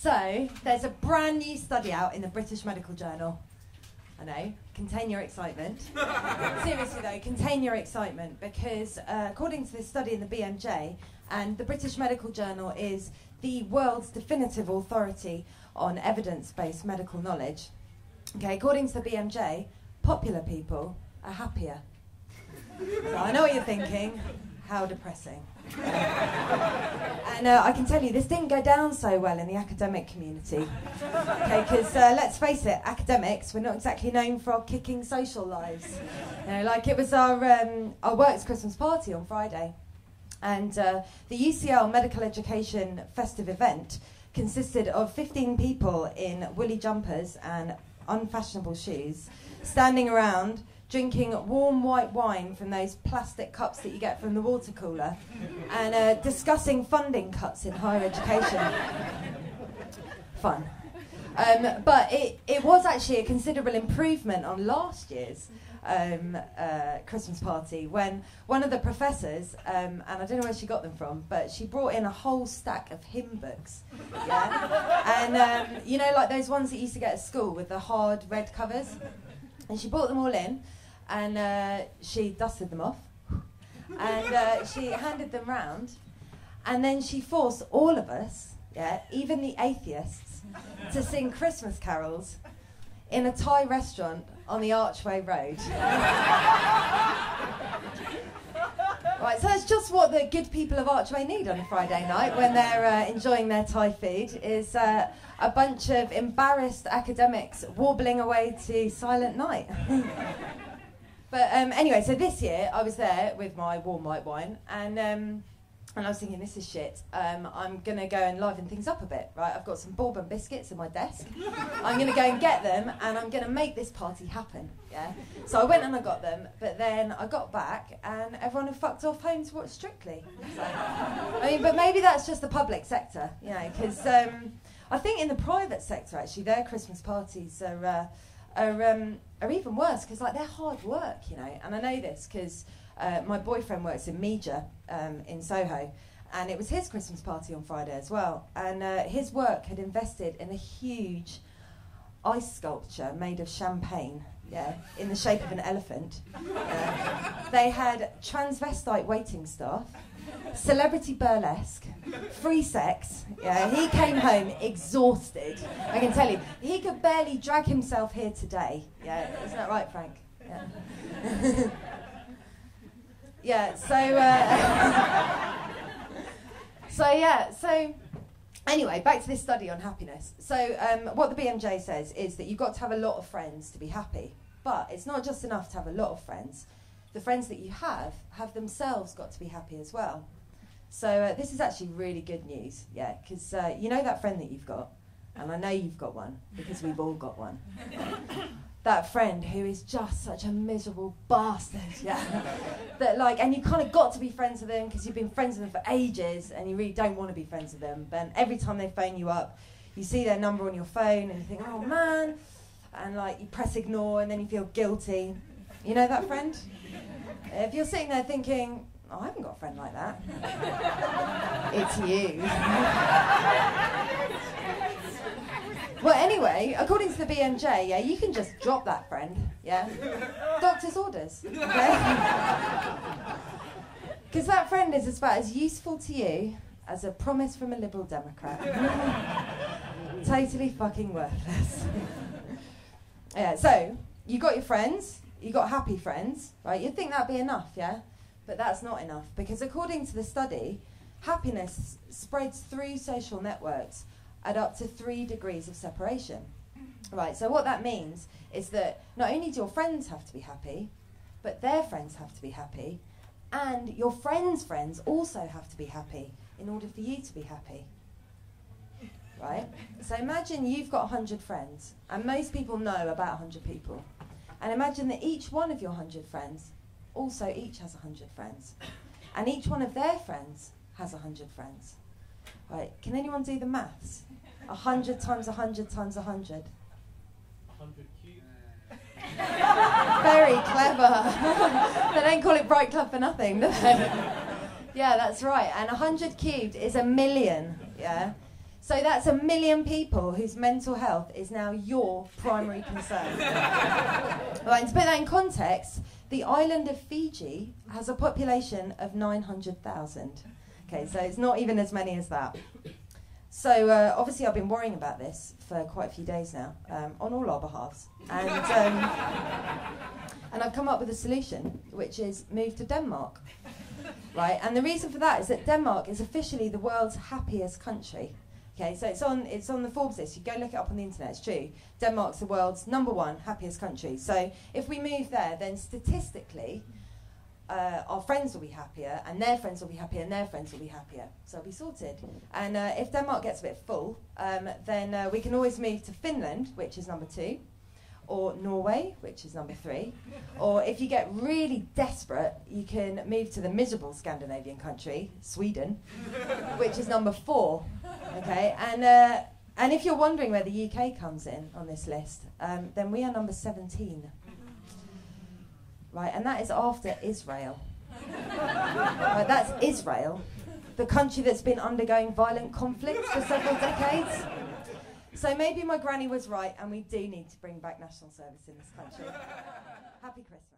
So, there's a brand new study out in the British Medical Journal. I know, contain your excitement. Seriously though, contain your excitement, because according to this study in the BMJ, and the British Medical Journal is the world's definitive authority on evidence-based medical knowledge. Okay, according to the BMJ, popular people are happier. So I know what you're thinking, how depressing. And I can tell you, this didn't go down so well in the academic community. Okay, because let's face it, academics, we're not exactly known for our kicking social lives. You know, like it was our work's Christmas party on Friday. And the UCL Medical Education festive event consisted of 15 people in woolly jumpers and unfashionable shoes, standing around, drinking warm white wine from those plastic cups that you get from the water cooler, and discussing funding cuts in higher education. Fun. But it was actually a considerable improvement on last year's Christmas party, when one of the professors, and I don't know where she got them from, but she brought in a whole stack of hymn books. Yeah? And you know, like those ones that you used to get at school with the hard red covers? And she brought them all in, and she dusted them off, and she handed them round, and then she forced all of us, yeah, even the atheists, to sing Christmas carols in a Thai restaurant on the Archway Road. Right, so that's just what the good people of Archway need on a Friday night when they're enjoying their Thai food, is a bunch of embarrassed academics warbling away to Silent Night. But anyway, so this year I was there with my warm white wine, and I was thinking, this is shit. I'm going to go and liven things up a bit, right? I've got some bourbon biscuits in my desk. I'm going to go and get them, and I'm going to make this party happen, yeah? So I went and I got them, but then I got back, and everyone had fucked off home to watch Strictly. So, I mean, but maybe that's just the public sector, you know, because I think in the private sector, actually, their Christmas parties are even worse, because, like, they're hard work, you know? And I know this because my boyfriend works in media in Soho, and it was his Christmas party on Friday as well, and his work had invested in a huge ice sculpture made of champagne, yeah, in the shape of an elephant. They had transvestite waiting staff, celebrity burlesque, free sex. Yeah, he came home exhausted. I can tell you, he could barely drag himself here today. Yeah, isn't that right, Frank? Yeah. Yeah, so anyway, back to this study on happiness. So what the BMJ says is that you've got to have a lot of friends to be happy, but it's not just enough to have a lot of friends. The friends that you have themselves got to be happy as well. So this is actually really good news, yeah, because you know that friend that you've got, and I know you've got one, because we've all got one. That friend who is just such a miserable bastard, yeah. That, like, and you kind of got to be friends with them because you've been friends with them for ages, and you really don't want to be friends with them. But every time they phone you up, you see their number on your phone, and you think, oh man, and like you press ignore, and then you feel guilty. You know that friend? If you're sitting there thinking, oh, I haven't got a friend like that, it's you. Well, anyway, according to the BMJ, yeah, you can just drop that friend, yeah? Doctor's orders, okay? Because that friend is about as useful to you as a promise from a Liberal Democrat. Totally fucking worthless. Yeah, so, you got your friends, you got happy friends, right? You'd think that'd be enough, yeah? But that's not enough, because according to the study, happiness spreads through social networks at up to 3 degrees of separation. Right, so what that means is that not only do your friends have to be happy, but their friends have to be happy, and your friends' friends also have to be happy in order for you to be happy. Right? So imagine you've got 100 friends, and most people know about 100 people. And imagine that each one of your 100 friends also each has 100 friends. And each one of their friends has 100 friends. Right, can anyone do the maths? 100 times 100 times 100. 100 cubed. Very clever. They don't call it Bright Club for nothing, do they? Yeah, that's right. And 100 cubed is 1,000,000, yeah? So that's 1 million people whose mental health is now your primary concern. Right, and to put that in context, the island of Fiji has a population of 900,000. Okay, so it's not even as many as that. So obviously I've been worrying about this for quite a few days now, on all our behalves. And I've come up with a solution, which is move to Denmark. Right, and the reason for that is that Denmark is officially the world's happiest country. Okay, so it's on the Forbes list. You go look it up on the internet, it's true. Denmark's the world's #1 happiest country. So if we move there, then statistically, our friends will be happier, and their friends will be happier, and their friends will be happier. So it'll be sorted. And if Denmark gets a bit full, then we can always move to Finland, which is #2, or Norway, which is #3. Or if you get really desperate, you can move to the miserable Scandinavian country, Sweden, which is #4. Okay, and if you're wondering where the UK comes in on this list, then we are #17. Right, and that is after Israel. Right, that's Israel, the country that's been undergoing violent conflict for several decades. So maybe my granny was right, and we do need to bring back national service in this country. Happy Christmas.